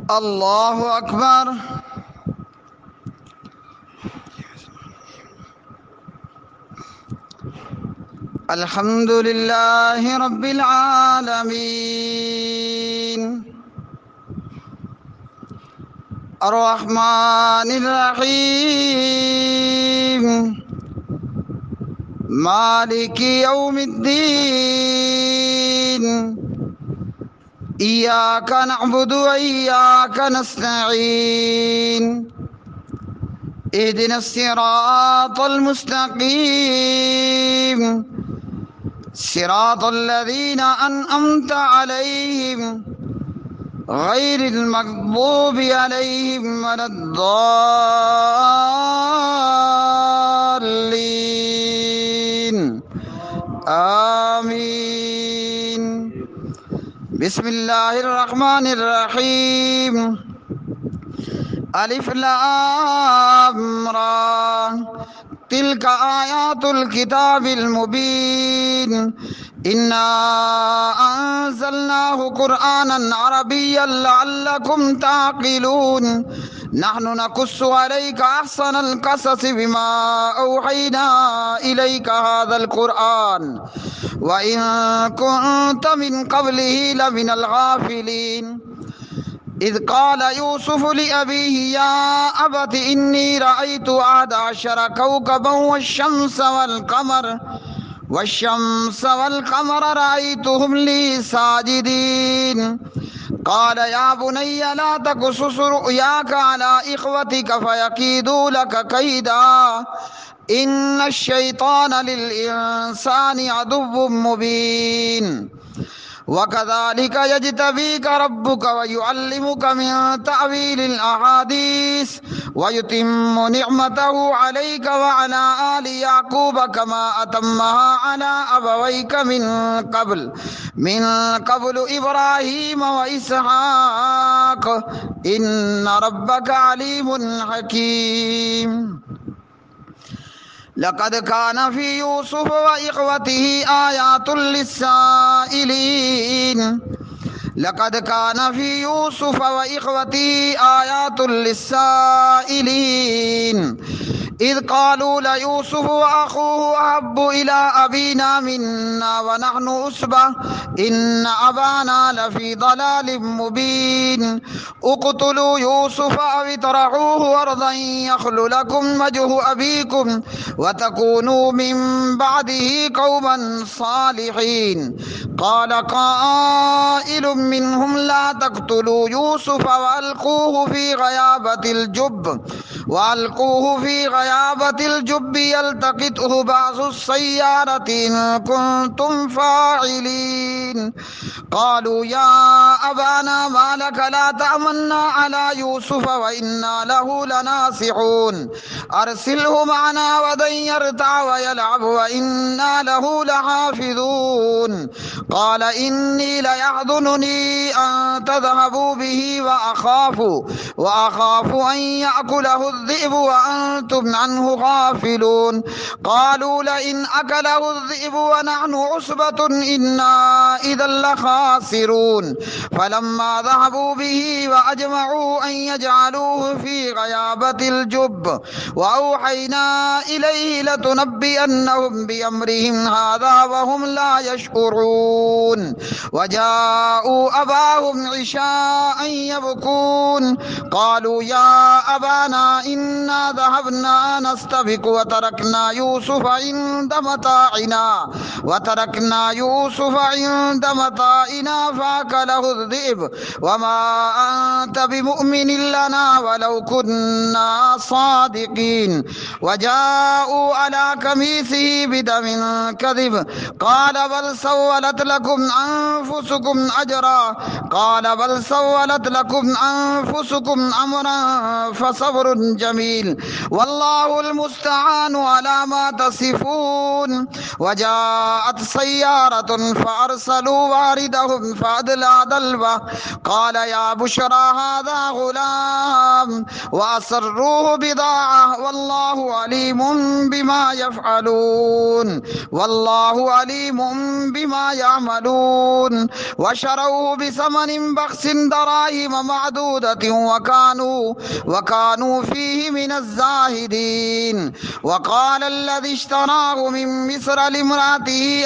अल्लाहु अकबर। अल्हम्दुलिल्लाहि रब्बिल आलमीन अर्रहमानिर रहीम मालिकी यौमिद्दीन इय्याका नअबुदु व इय्याका नस्तईन इहदिनस सिरातल मुस्तकीम सिरातल लज़ीना अनअमता अलैहिम गैरिल मग़दूबि अलैहिम वलद्दाल्लीन आमीन। बिस्मिल्लाहिर रहमानिर रहीम। अलिफ लाम रा तिलका आयातुल किताबिल मुबीन इन्ना अंज़लनाहु कुरआनन अरबिय्यन लअल्लकुम ताक़िलून नहनु नक़ुस्सु अलैका अहसनल क़ससि बिमा औहैना इलैका हाज़ल कुरआन व इन कुन्त मिन क़ब्लिही लमिनल गाफ़िलीन। इज़ क़ाल यूसुफ़ लिअबीही या अबति इन्नी रअयतु अहद अशर कौकबन वश्शम्स वल्क़मर रअयतुहुम ली साजिदीन। क़ाल या बुनय्य ला तक़ुस्सुस रु'याका अला इख़वतिक फ़यकीदू लक कैदा इन्नश्शैतान लिल-इंसानि अदुव्वुम मुबीन। वकज़ालिक यज्तबीक रब्बुक वयुअल्लिमुक मिन तअवीलिल अहादीस वयुतिम्मु निअमतहु अलैका वअला आलि याक़ूब कमा अतम्महा अला अबवैक मिन क़ब्लु इब्राहीम व इसहाक़ इन्न रब्बक अलीमुन हकीम। लक़द कान फ़ी यूसुफ़ व इख़वतिही आयातुल लिस्साइलीन। लक़द कान फ़ी यूसुफ़ व इख़वतिही आयातुल लिस्साइलीन इज़ क़ालू लयूसुफ़ व अख़ूहु अहब्बु इला अबीना मिन्ना व नहनु उसबह इन्न अबाना लफ़ी ज़लालिम मुबीन। उक़्तुलू यूसुफ़ अव इतरहूहु अर्ज़न यख़्लु लकुम वजहु अबीकुम व तकूनू मिन बअदिही क़ौमन सालिहीन। क़ाल क़ाइलुम मिनहुम ला तक़्तुलू यूसुफ़ वअल्क़ूहु फ़ी ग़याबतिल जुब्बि यल्तक़ितहु बअ्ज़ुस सय्यारति इन कुन्तुम फ़ाइलीन। क़ालू या अबाना मा लक ला तअमन्ना अला यूसुफ़ व इन्ना लहु लनासिहून अरसिलहु मअना गदन यरतअ व यलअब व इन्ना लहु लहाफ़िज़ून। क़ाल इन्नी लयहज़ुनुनी अन तज़हबू बिही व अख़ाफ़ु अन यअकुलहु الذئब وأنتم عنه غافلون। قالوا لئن أكله الذئب ونحن عصبة إنا إذا لخاسرون فلما ذهبوا به وأجمعوا أن يجعلوه في غيابة الجب وأوحينا إليه لتنبئنهم بأمرهم هذا وهم لا يشعرون وجاءوا أباهم عشاء يبكون قالوا يا أبانا إنا ذهبنا نستبق وتركنا يوسف عند متاعنا فأكله الذئب وما أنت بمؤمن لنا ولو كنا صادقين وجاءوا على قميصه بدم كذب قال بل سولت لكم أنفسكم أمرا فصبر جميل والله المستعان على ما تصفون। وجاءت سيارة فأرسلوا واردهم فأدلى حلوة. قال يا بشرى هذا غلام وأسروه بضاعة والله عليم بما يفعلون والله عليم بما يعملون. وشروه بثمن بخس دراهم معدودة وكانوا فيه من الزاهدين. وقال الذي اشتراه من مصر لامرأته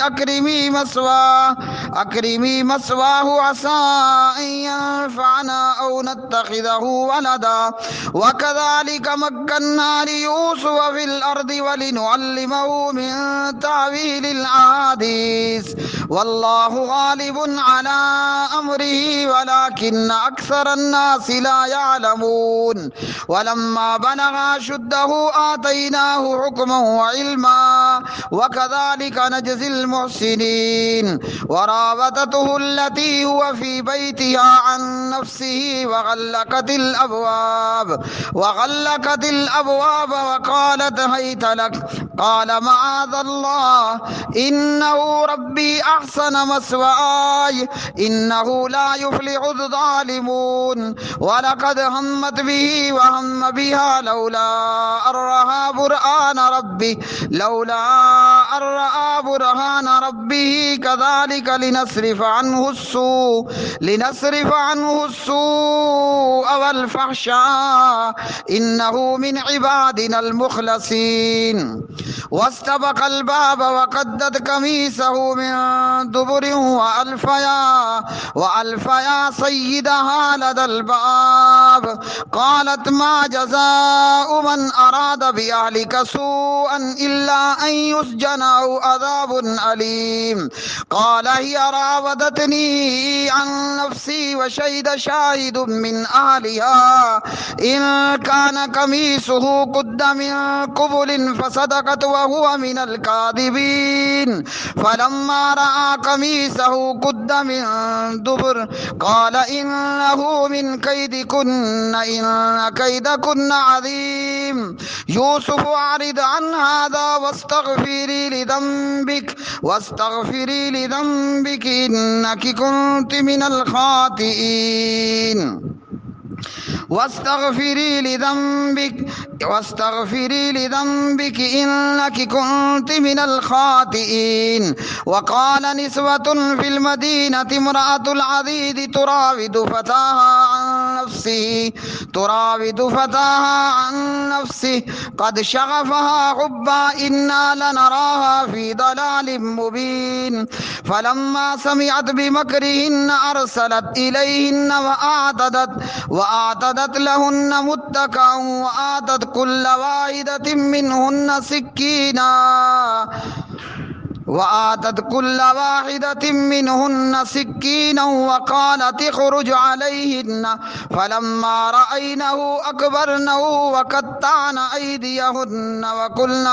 أكرمي مثواه عسى أن ينفعنا أو نتخذه ولدا وكذلك مكنا ليوسف في الأرض ولنعلمه من تأويل الأحاديث والله غالب على أمره ولكن أكثر الناس لا يعلمون. ولما بلغ أشده آتيناه حكما وعلما وكذلك نجزي المحسنين. وراودته التي هو في بيتها عن نفسه وغلقت الأبواب وقالت هيت لك. قال معاذ الله إنه ربي أحسن مثواي إنه لا يفلح الظالمون. ولقد همت به وهم بها لولا أن رأى برهان ربه كذلك لنصرف عنه السوء والفحشاء إنه من عبادنا المخلصين. واستبق الباب وقدت قميصه من دبر وألفيا سيدها لدى الباب. قالت ما جزاء من أراد بأهلك سوءا إلا أن يسجن أو عذاب أليم. قال هي راودتني عن نفسي وشهد شاهد من أهلها إن كان قميصه قد من قبل فصدقت وهو من الكاذبين. فلما رأى قميصه قد من دبر قال إنه من كيدكن إن كيدكن عظيم. يوسف أعرض عن هذا واستغفري لذنبك إنك كنت من الخاطئين. واستغفري لذنبك إنك كنت من الخاطئين. وقال نسوة في المدينة امرأة العزيز تراود فتاها عن نفسه قد شغفها حبا إنا لنراها في ضلال مبين. فلما سمعت بمكرهن أرسلت إليهن وأعتدت لهن متكئا وآتت كل واحدة منهن سكينا وقالت اخرج عليهن. فلما رأينه أكبرنه وقطعن أيديهن وقلن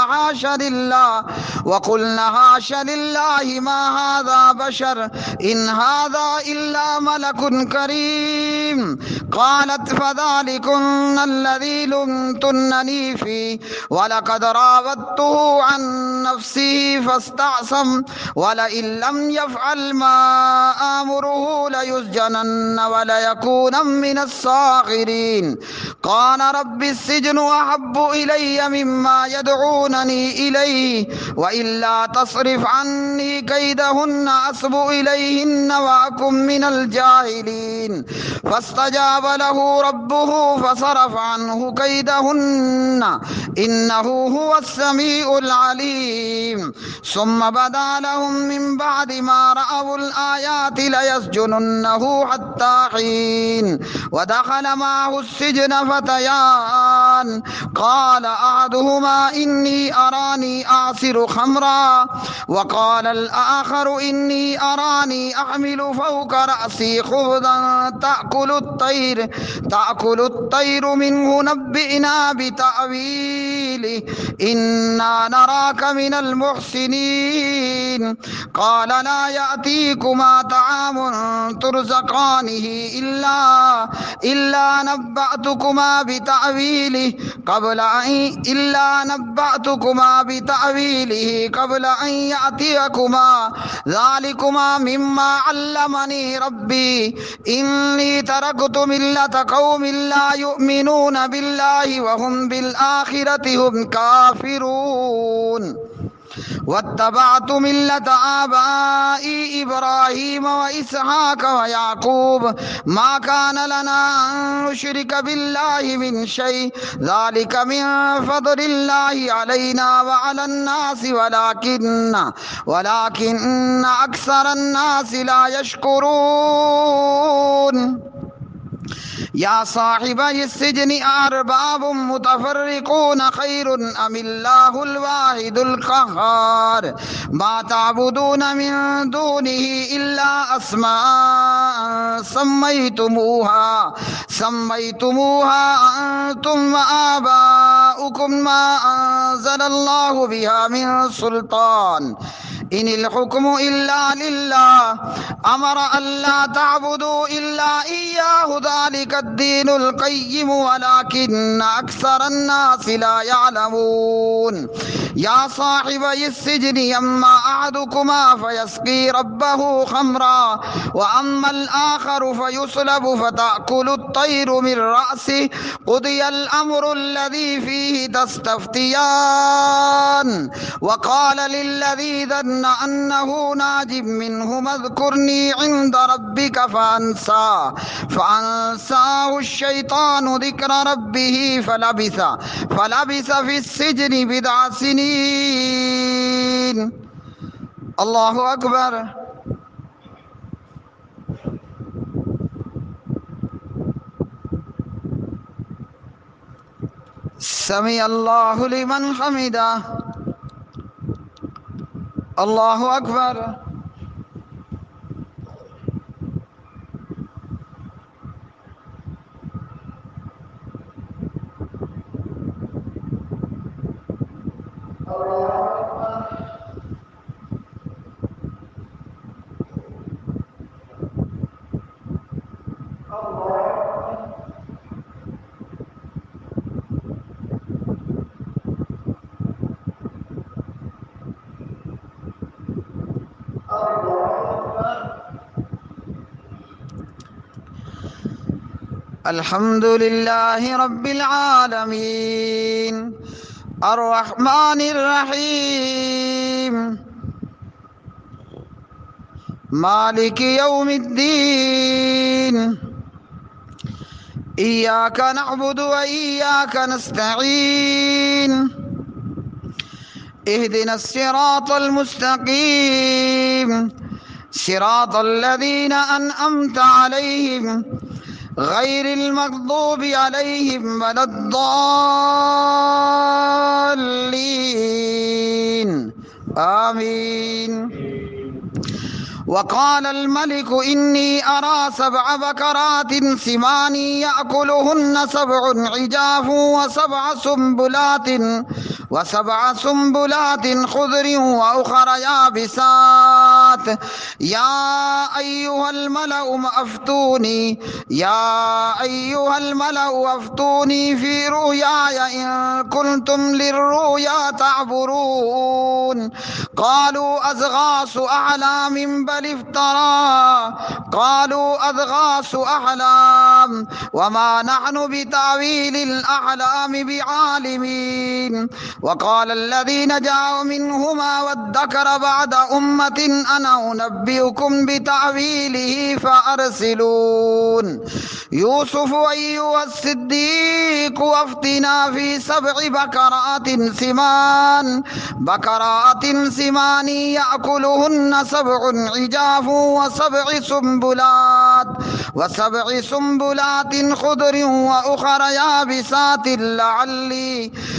حاش لله ما هذا بشر إن هذا إلا ملك كريم. قالت فذلكن الذي لمتنني فيه ولقد راودته عن نفسه فاستعصم ولئن لم يفعل ما آمره ليسجنن وليكون من الصاغرين. قال رب السجن أحب إلي مما يدعونني إليه وإلا تصرف عني كيدهن أصب إليهن وأكن من الجاهلين. فاستجاب له ربه فصرف عنه كيدهن إنه هو السميع العليم. ثم بدا لهم من بعد ما رأوا الآيات ليسجننه حتى حين. ودخل معه السجن فتيان قال أحدهما إني أراني أعصر خمرا وقال الآخر إني أراني أحمل فوق رأسي خبزا تأكل الطير منه نبئنا بتأويله إنا نراك من المحسنين. المرسلين قال لا يأتيكما طعام ترزقانه إلا نبأتكما بتأويله قبل أن يأتيكما ذلكما مما علمني ربي إني تركت ملة قوم لا يؤمنون بالله وهم بالآخرة هم كافرون واتبعت ملة آبائي إبراهيم وإسحاق ويعقوب ما كان لنا أن نشرك بالله من شيء ذلك من فضل الله علينا وعلى الناس ولكن أكثر الناس لا يشكرون يا صاحبي السجن أرباب متفرقون خير أم الله الواحد القهار ما تعبدون من دونه إلا أسماء سميتموها أنتم وآباؤكم ما أنزل الله بها من سلطان إن الحكم إلا لله أمر ألا تعبدوا إلا إياه ذلك الدين القيم ولكن أكثر الناس لا يعلمون يا صاحبي السجن أما أحدكما فيسقي ربه خمرا وأما الآخر فيصلب فتأكل الطير من رأسه قضي الأمر الذي فيه تستفتيان وقال للذي ظن أنه ناج منهما اذكرني عند ربك فأنساه الشيطان ذكر ربه فلبث في السجن بضع سنين الله أكبر سمع الله لمن حمده الله أكبر الحمد لله رب العالمين الرحمن الرحيم مالك يوم الدين إياك نعبد وإياك نستعين اهدنا الصراط المستقيم صراط الذين أنعمت عليهم غير المغضوب عليهم ولا الضالين آمين وقال الملك إني أرى 7 بقرات سمان يأكلهن 7 عجاف وسبع سنبلات خضر وأخر يابسات يا أيها الملأ أفتوني في رؤياي إن كنتم للرؤيا تعبرون قالوا أضغاث أحلام بل افترى قالوا أضغاث أحلام وما نحن بتأويل الأحلام بعالمين وقال الذي نجا منهما وادكر بعد أمة أنا أنبئكم بتأويله فأرسلون يوسف أيها الصديق وافتنا في 7 بقرات سمان يأكلهن 7 عجاف وسبع سنبلات خضر وأخر يابسات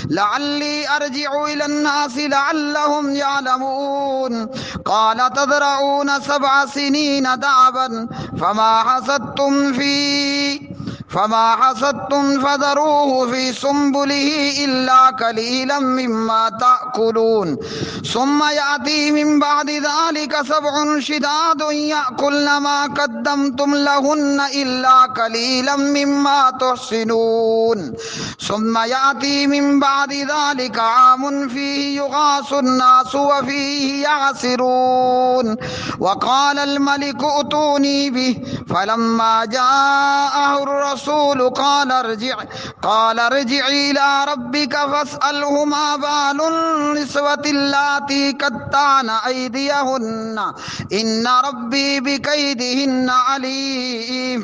لعلي أرجع إلى الناس لعلهم يعلمون قال تزرعون 7 سنين دعبا فما फमा हसद्तुम फदरूहु फी सुम्बुलिही इल्ला कलीलन मिम्मा ताकुलून सुम्मा याती मिन बादि ज़ालिका सबउन शिदादुन याकुल्न मा कद्दमतुम लहुन्ना इल्ला कलीलन मिम्मा तुहसिनून सुम्मा याती मिन बादि ज़ालिका आमुन फीही युगासुन नासु व फीही यासिरून वक़ालल मलिकु उतूनी बिही फलम्मा जाअहु रसूल क़ाल अर्जिअ इला रब्बिका फस्अलहु मा बालुन निस्वतिल्लाती क़त्ताना अयदियहुन्ना इन्ना रब्बी बिकैदिहिन्ना अलीम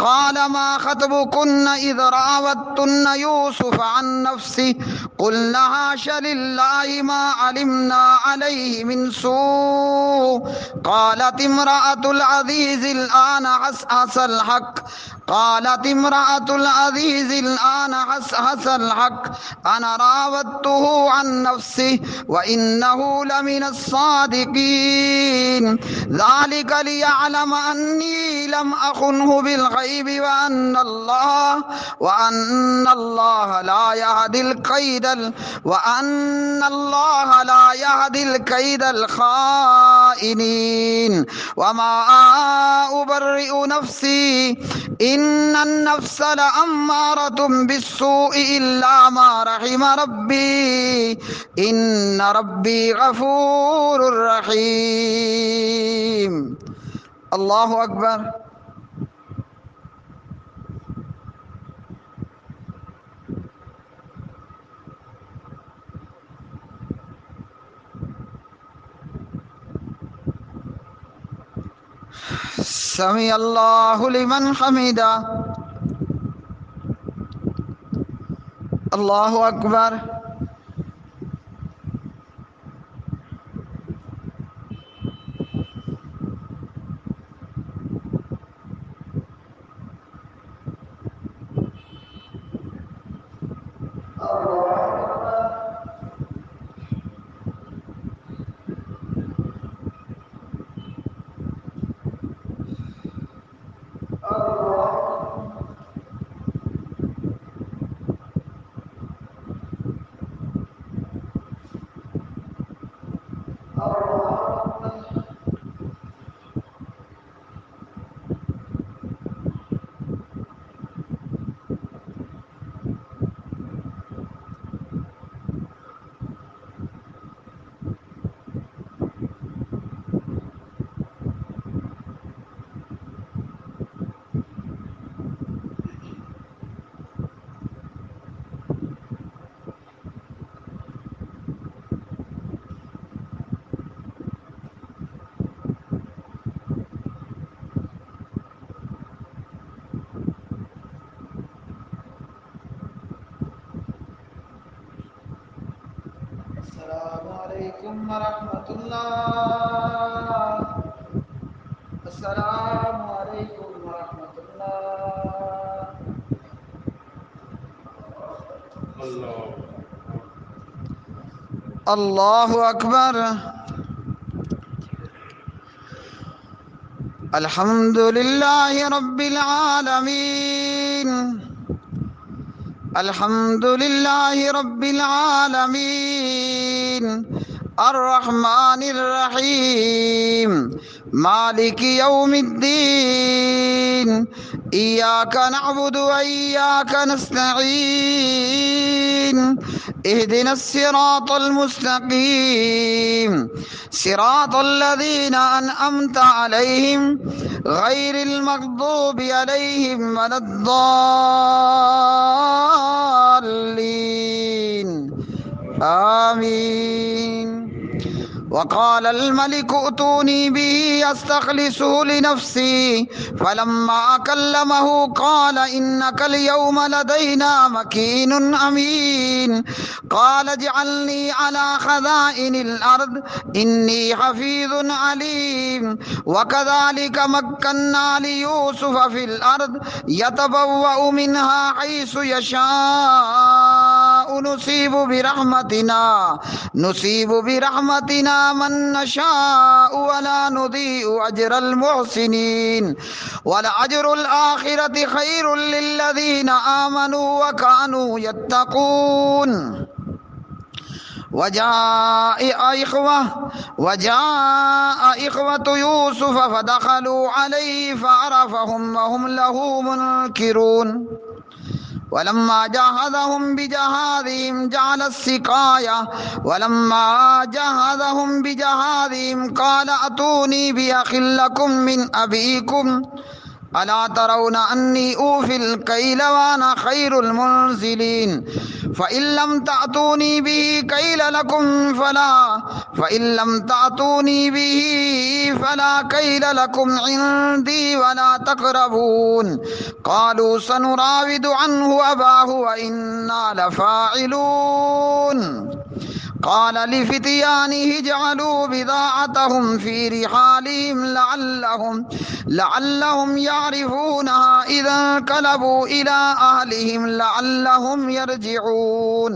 क़ाल मा ख़त्बुकुन्ना इज़ रावत्तुन्ना यूसुफ़ अन नफ्सिही क़ुल्ना हाशा लिल्लाहि मा अलिम्ना अलैहि मिन सू क़ालत इम्रअतुल अज़ीज़िल आना हसहसल हक़ قالت امرأة العزيز الآن حسحس الحق أنا راودته عن نفسه وإنه لمن الصادقين ذلك ليعلم أني لم أخنه بالغيب وأن الله لا يهدي الكيد الخائنين وما أبرئ نفسي إن النفس لأمارة بالسوء إلا ما رحم ربي إن ربي غفور رحيم الله أكبر سمع الله لمن حمده الله أكبر Assalamualaikum warahmatullah. Assalamualaikum warahmatullah. Allahu Akbar. Alhamdulillahi Rabbil Alamin. Alhamdulillahi Rabbil Alamin. Ar-Rahmanir Rahim. Maliki Yawmiddin. Iyyaka na'budu wa iyyaka nasta'in. اهدنا الصراط المستقيم صراط الذين أنعمت عليهم غير المغضوب عليهم ولا الضالين آمين وقال الملك ائتوني به أستخلصه لنفسي فلما كلمه قال إنك اليوم لدينا مكين أمين قال اجعلني على خزائن الأرض إني حفيظ عليم وكذلك مكنا ليوسف في الأرض يتبوأ منها حيث يشاء नुसीब बिरहमतिना मन नशाउ वला नुदीउ अजरल मुहसिनीन वल अजरुल आखिरति खैरुल लिल्लज़ीना आमनू व कानू यत्तकून। वजाअ इख्वतु यूसुफ फदखलू अलैहि फअरफहुम वहुम लहू मुनकिरून। वलम्मा जहज़हुम बिजहादिहिम जअल अस्सिकाया वलम्मा जहज़हुम बिजहादिहिम क़ाल अतूनी बिअखिल लकुम मिन अबीकुम अला तरौना अन्नी ऊफिल कैल व अना खैरुल मुनज़िलीन फ़इन लम तअतूनी बिही कैल लकुम फला कैल लकुम इंदी वला तक़रबून। क़ालू सनुराविदु अन्हु अबाहु व इन्ना लफ़ाइलून। क़ाल लिफ़ित्यानिहि इजअलू बिज़ाअतहुम फ़ी रिहालिहिम लअल्लहुम यअरिफ़ूनहा इज़ा इंक़लबू इला अहलिहिम लअल्लहुम यरजिऊन।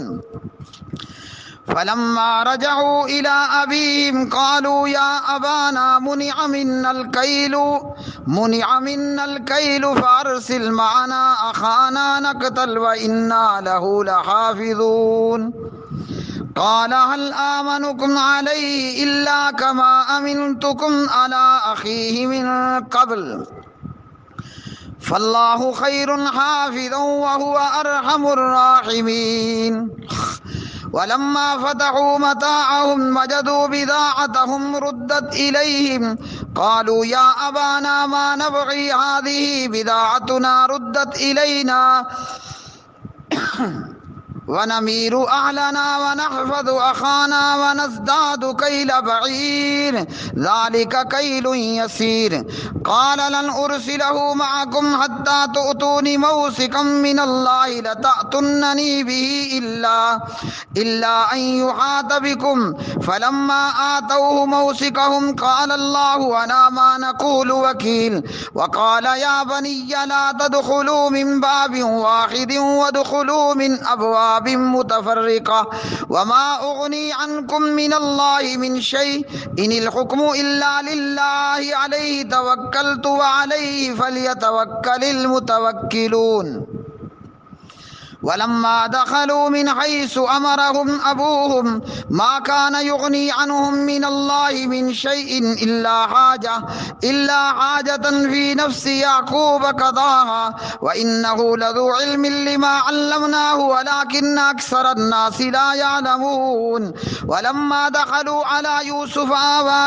फलम्मा रजअू इला अबीहिम क़ालू या अबाना मुनिअ मिन्नल कैलु फ़अरसिल मअना अख़ाना नक़तल व इन्ना लहू लहाफ़िज़ून। क़ाल हल आमनुकुम अलैहि इल्ला कमा अमिनतुकुम अला अख़ीहि मिन क़ब्ल फ़ल्लाहु खैरुन हाफ़िज़न व हुवा अरहमुर राहिमीन। वलम्मा फ़तहू मताअहुम वजदू बिज़ाअतहुम रुद्दत इलैहिम क़ालू या अबाना मा नबग़ी हाज़िही बिज़ाअतुना रुद्दत इलैना वनमीरु अहलना वनहफ़ज़ु अख़ाना वनज़दादु कैल बईर ज़ालिक कैलुन यसीर। क़ाल लन उरसिलहु मअकुम हत्ता तुअतूनी मौसिकम मिनल्लाहि लतअतुन्ननी बिही इल्ला अन युहात बिकुम फलम्मा आतौहु मौसिकहुम क़ाल अल्लाहु अला मा नक़ूलु वकील। वक़ाल या बनिय्य ला तदख़ुलू मिन बाबिन वाहिदिन वदख़ुलू मिन अबवाबिन मुतफ़र्रिक़ा वमा उग़नी अन्कुम मिनल्लाहि मिन शै इनिल हुक्मु इल्ला लिल्लाहि अलैहि तवक्कलतु व अलैहि फ़ल्यतवक्कलिल मुतवक्किलून। वलम्मा दखलू मिन हैसु अमरहुम अबूहुम मा कान युग़नी अन्हुम मिनल्लाहि मिन शैइन इल्ला हाजतन फ़ी नफ्सि याक़ूब क़ज़ाहा व इन्नहु लज़ू इल्मिन लिमा अल्लमनाहु वलाकिन्न अक्सरन्नासि ला यअलमून। वलम्मा दखलू अला यूसुफ आवा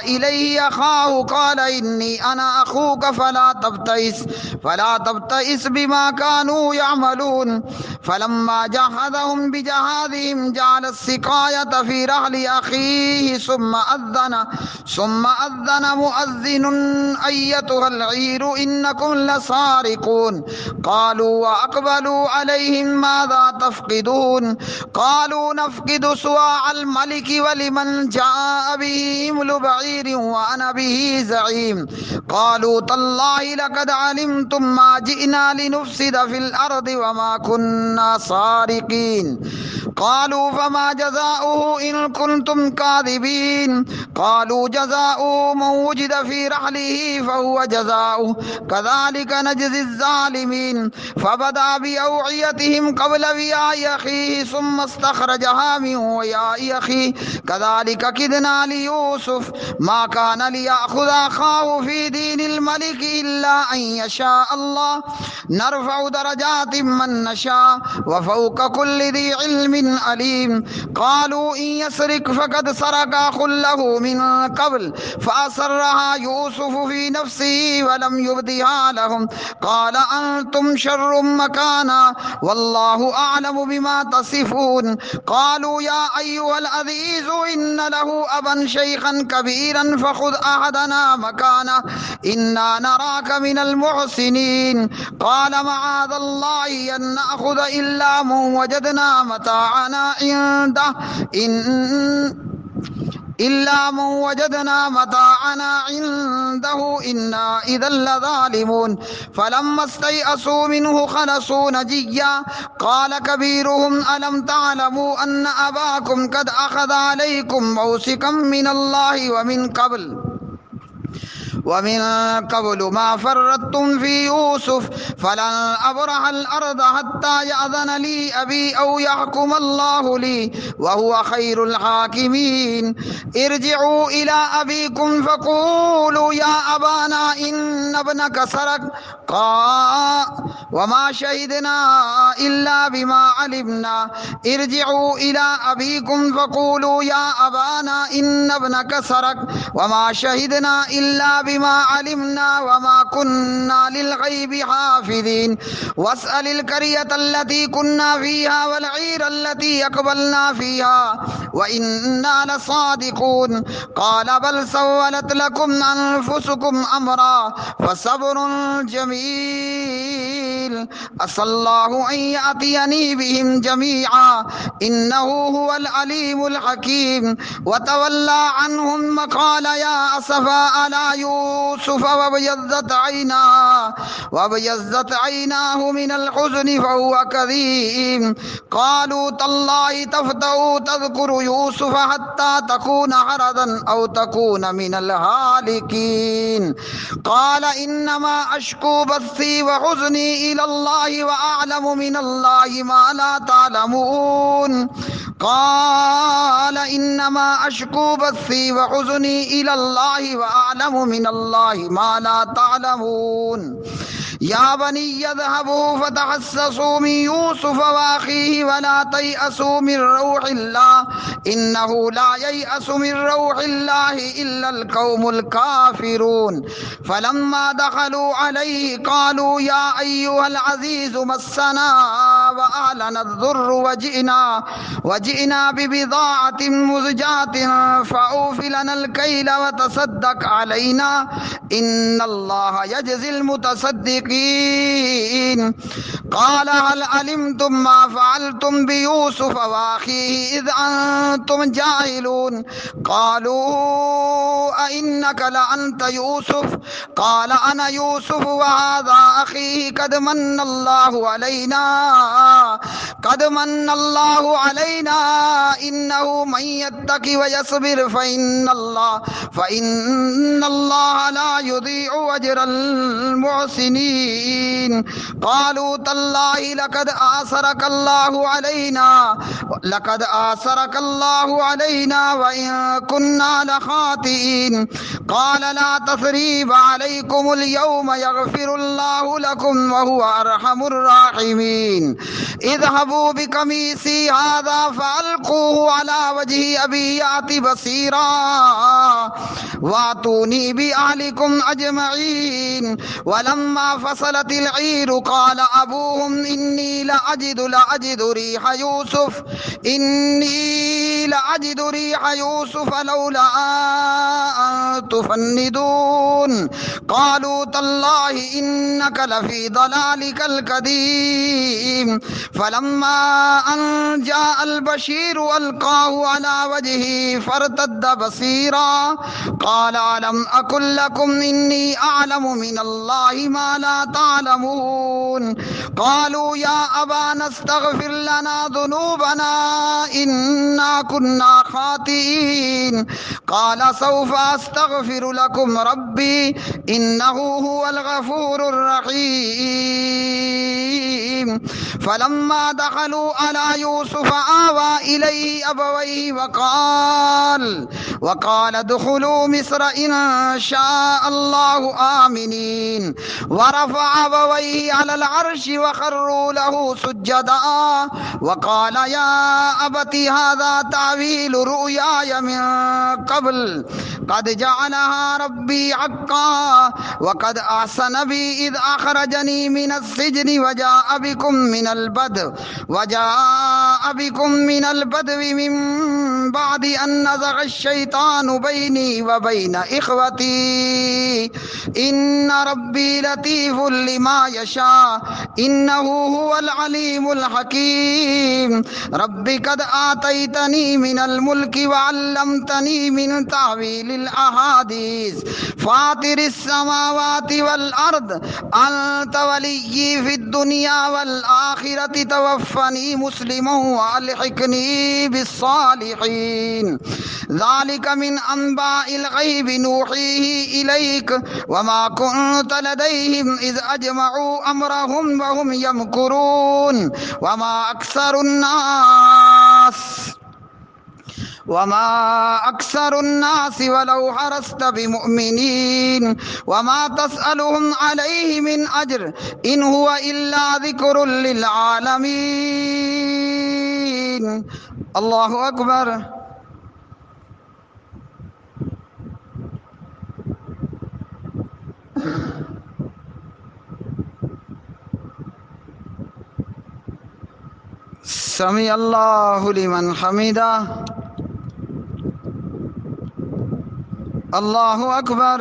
इलैहि अख़ाहु क़ाल इन्नी अना अख़ूक फला तब्तइस बिमा कानू यअमलून। फलम्मा जहज़हुम बिजहादिहिम जअल अस्सिकायत फ़ी रहलि अख़ीहि सुम्मा अज़्ज़न मुअज़्ज़िनुन अय्यतुहल ईरु इन्नकुम लसारिक़ून। क़ालू व अक़बलू अलैहिम माज़ा तफ़क़िदून क़ालू नफ़क़िदु सुवाअल मलिकि व लिमन जाअ बिही हिम्लु बईरिन व अना बिही ज़ईम। क़ालू तल्लाहि लक़द अलिमतुम मा जिअना लिनुफ़सिद फ़िल अर्दि व मा कुन्ना सारिक़ीन। क़ालू फ़मा जज़ाउहु इन कुन्तुम काज़िबीन। क़ालू जज़ाउहु मन वुजिद फ़ी रहलिही फ़हुव जज़ाउहु कज़ालिक नजज़ि ज़्ज़ालिमीन। फ़बदा बिअवइयतिहिम क़ब्ल विआइ अख़ीहि सुम्मा इस्तख़रजहा मिन विआइ अख़ीहि कज़ालिक किदना लियूसुफ मा कान लियअख़ुज़ अख़ाहु फ़ी दीनिल मलिकि इल्ला अन यशा अल्लाह नरफ़उ दरजातिम मन नशा व फ़ौक़ कुल्लि ज़ी इल्मिन अलीम। क़ालू इन यसरिक़ फ़क़द सरक़ अख़ुन लहू मिन क़ब्ल फ़असर्रहा यूसुफ़ु फ़ी नफ़्सिही व लम युब्दिहा लहुम क़ाल अंतुम शर्रुम मकाना वल्लाहु अअलमु बिमा तसिफ़ून। क़ालू या अय्युहल अज़ीज़ु इन्न लहू अबन शैख़न कबीरन फ़ख़ुज़ अहदना मकाना इन्ना नराक मिनल मुहसिनीन। क़ाल मआज़ल्लाहि अन नअख़ुज़ इल्ला मन वजदना मताअना इंदह इल्ला मन वजदना मताअना इंदहु इन्ना इदल लज़ालिमून फलम्मा इस्तयअसू मिन्हु खलसू नजिय्या क़ाल कबीरुहुम अलम तअलमू अन्न अबाकुम क़द अख़ज़ अलैकुम मौसिकम मिनल्लाहि वमिन क़ब्लु मा फ़र्रत्तुम फ़ी यूसुफ़ फ़लन अब्रह अल-अर्ज़ हत्ता यअज़न ली अबी औ यहकुम अल्लाहु ली व हुवा खैरुल हाकिमीन इरजिऊ इला अबीकुम फ़क़ूलू या अबाना इन्न इब्नका सरक़ वमा शहिदना इल्ला बिमा अलिमना इरजिऊ इला अबीकुम फ़क़ूलू या अबाना इन्न इब्नका सरक़ वमा शहिदना इल्ला बिमा अलिमना वमा कुन्ना लिल गैबि हाफ़िज़ीन वस्अलिल क़रियतल्लती कुन्ना फ़ीहा वल ईरल्लती अक़बलना फ़ीहा व इन्ना लसादिक़ून क़ाल बल सव्वलत लकुम अन्फुसुकुम अम्रा फसब्रुन जमील अस्सल्लाहु अन यातियनी बिहिम जमीआ इन्नहु हुवल अलीमुल हकीम व तवल्ला अन्हुम व क़ाल या असफ़ा अला यूसुफ वबयज़्ज़त ऐनाहु मिनल हुज़्नि फहुव कज़ीम क़ालू तल्लाहि तफ़्तहु तज़कुरु यूसुफ हत्ता तकूना हरदन औ तकूना मिनल हालिकीन क़ाल इन्नमा अश्कू बस्सी व हुज़्नी इलल्लाहि व अअलमु मिनल्लाहि मा ला तअलमून क़ाल इन्नमा अश्कू बस्सी व हुज़्नी इलल्लाहि व अअलमु मिनल्लाहि मा ला तअलमून या बनी यज़हबू फ़तहस्ससू मिन यूसुफ व अख़ीहि व ला तयअसू मिन रौहिल्लाह इन्नहु ला ययअसु मिन रौहिल्लाहि इल्लल क़ौमुल काफ़िरून फलम्मा दख़लू अलैहि क़ालू या अय्युहल अज़ीज़ु मस्सना व अहलना अज़्ज़ुर्रु व जि'ना बिबिज़ाअतिन मुज़जातिन फ़अौफ़ि लनल कैल व तसद्दक़ अलैना इन्नल्लाह यजज़िल मुतसद्दिक़ीन क़ाल हल अलिमतुम मा फ़अलतुम बियूसुफ व अख़ीहि इज़ अंतुम जाहिलून क़ालू अइन्नका लअन्त यूसुफ क़ाल अना यूसुफ व हाज़ा अख़ी क़द मन्नल्लाहु अलैना इन्नहु मन यत्तक़ि व यस्बिर फ़इन्नल्लाह ला युज़ीअु अज्रल मुहसिनीन क़ालू तल्लाहि लक़द आसरकल्लाहु अलैना व इन कुन्ना लख़ातिईन क़ाल ला तस्रीबा अलैकुमुल यौम यग़फ़िरुल्लाहु लकुम व हुवा अर्हमुर राहिमीन इज़हबू बिक़मीसी हाज़ा फ़अल्क़ूहु अला वजहि अबी याति बसीरा वातूनी बिअहलिकुम अजमईन वलम्मा फसलतिल ईरु क़ाल अबूहुम इन्नी लअजिदु रीह यूसुफ लौला अन तुफ़न्निदून क़ालू तल्लाहि इन्नका लफ़ी ضलालिकल क़दीम फलम्मा अन जाअल बशीरु अल्क़ाहु अला वजहि फ़र्तद्द बसीरा क़ाल अलम अक़ुल लकुम इन्नी अअलमु मिनल्लाहि मा ला तअलमून क़ालू या अबाना अस्तग़फ़िर लना ज़ुनूबना इन्ना कुन्ना ख़ातिईन क़ाल सौफ़ अस्तग़फ़िरु लकुम रब्बी इन्नहु हुवल गफ़ूरुर रहीम फलम्मा दख़लू अला यूसुफ आवा इलैहि अबवैहि वक़ाल दुख़ुलू मिस्र इंशाअल्लाहु आमिनीन वरफ़अ अबवैहि अलल अर्शि वख़र्रू लहू सुज्जदा वक़ाल या अबति हाज़ा तावीलु रुयाय मिन क़ब्ल क़द जअलहा रब्बी हक़्क़न वक़द अहसन बी इज़ अख़रजनी मिनस सिज्नि वजाअ बिकुम मिनल मिनल बद्व वजाअ बिकुम मिनल बद्वी मिन बादि अन नज़ग़ अश-शैतानु बैनी व बैन इख़वती इन्ना रब्बी लतीफ़ुल लिमा यशा इन्नहु हुवल अलीमुल हकीम रब्बि कद आतैतनी मिनल मुल्कि व अल्लमतनी मिन तावीलिल अहादीस फातिरिस समावाति वल अर्द अंत वलिय्यी फिद दुनिया वल आखिरति तवफ़्फ़नी मुस्लिमन व अलहिक़नी बिस्सालिहीन ज़ालिका मिन अंबाइल ग़ैबि नूहीही इलैक व मा कुन्त लदैहिम इज़ अजमऊ अम्रहुम व हुम यमकुरून व मा अक्सरुन्नास वलौ हरस्त बिमुमिनीन व मा तसअलुहुम अलैहि मिन अज्र इन हुवा इल्ला ज़िक्रुल लिल आलमीन। अल्लाहु अकबर। समी अल्लाहु लिमन हमीदा। अल्लाहु अकबर।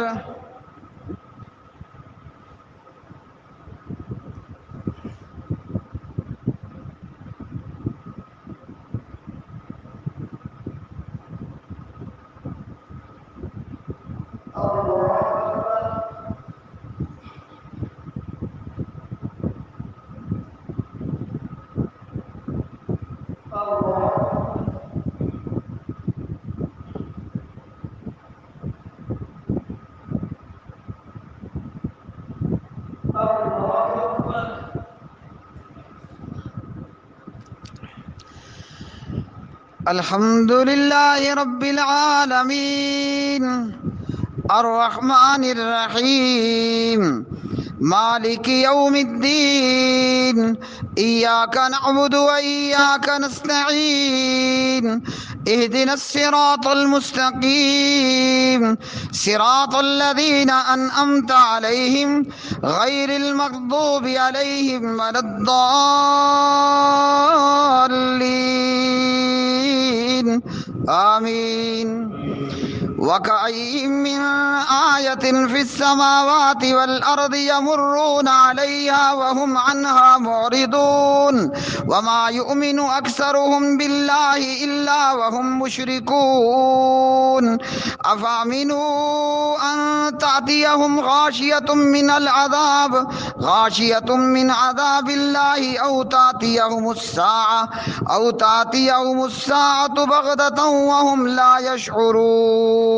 अल्हम्दुलिल्लाहि रब्बिल आलमीन अर्रहमानिर रहीम मालिकि यौमिद्दीन इय्याका नअबुदु व इय्याका नस्तईन इहदिनस सिरातल मुस्तकीम सिरातल लज़ीना अनअमता अलैहिम गैरिल मग़दूबि अलैहिम वलद्दाल्लीन आमीन। वकअय्यिम मिन आयतिन फिस समावाति वल अर्दि यमुर्रूना अलैहा व हुम अन्हा मुअरिदून व मा युमिनु अक्सरुहुम बिल्लाहि इल्ला व हुम मुशरिकून अफामिनु अन तातियहुम गाशियतुम मिनल मिन अज़ाबिल्लाहि औ तातियहुमुस साअतु बग़ततन व हुम ला यशऊरून।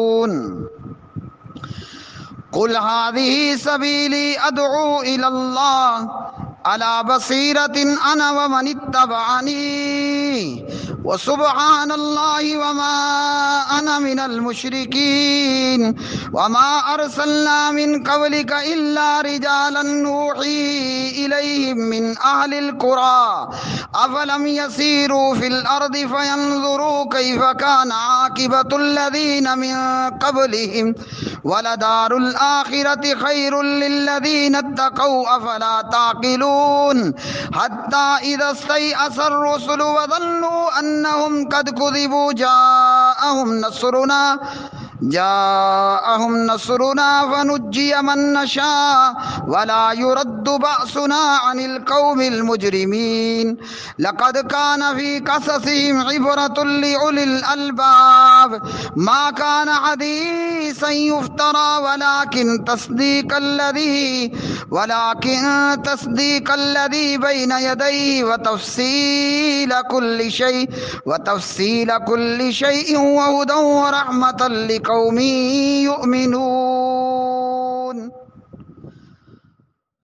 कुल हाज़िही सबीली अदऊ इलल्लाह अला बसीरतिन अना व मनित्तबअनी व सुब्हानल्लाहि व मा अना मिनल मुशरिकीन व मा अरसलना मिन क़ब्लिका इल्ला रिजालन नूही इलैहिम मिन अहलिल क़ुरा अफलम यसीरू फिल अर्दि फयंज़ुरू कैफ़ काना आक़िबतुल लज़ीना मिन क़ब्लिहिम वलदारुल आखिरति खैरुल लिल्लज़ीना इत्तक़ौ अफला ताक़िलून हत्ता इज़ा इस्तयअसर रुसुलु व ज़न्नू अन्नहुम क़द कुज़िबू जाअहुम नस्रुना फनुज्जिय मन नशा वला युरद्दु बअसुना अनिल कौमिल मुजरिमीन लक़द कान फ़ी क़ससिहिम इब्रतुल लिउलिल अलबाब मा कान हदीसन युफ्तरा वलाकिन तस्दीक़ल्लज़ी बैन यदैहि व तफ़सील कुल्लि शैइन व हुदन व रहमतन लिक़ौमिन युमिनून।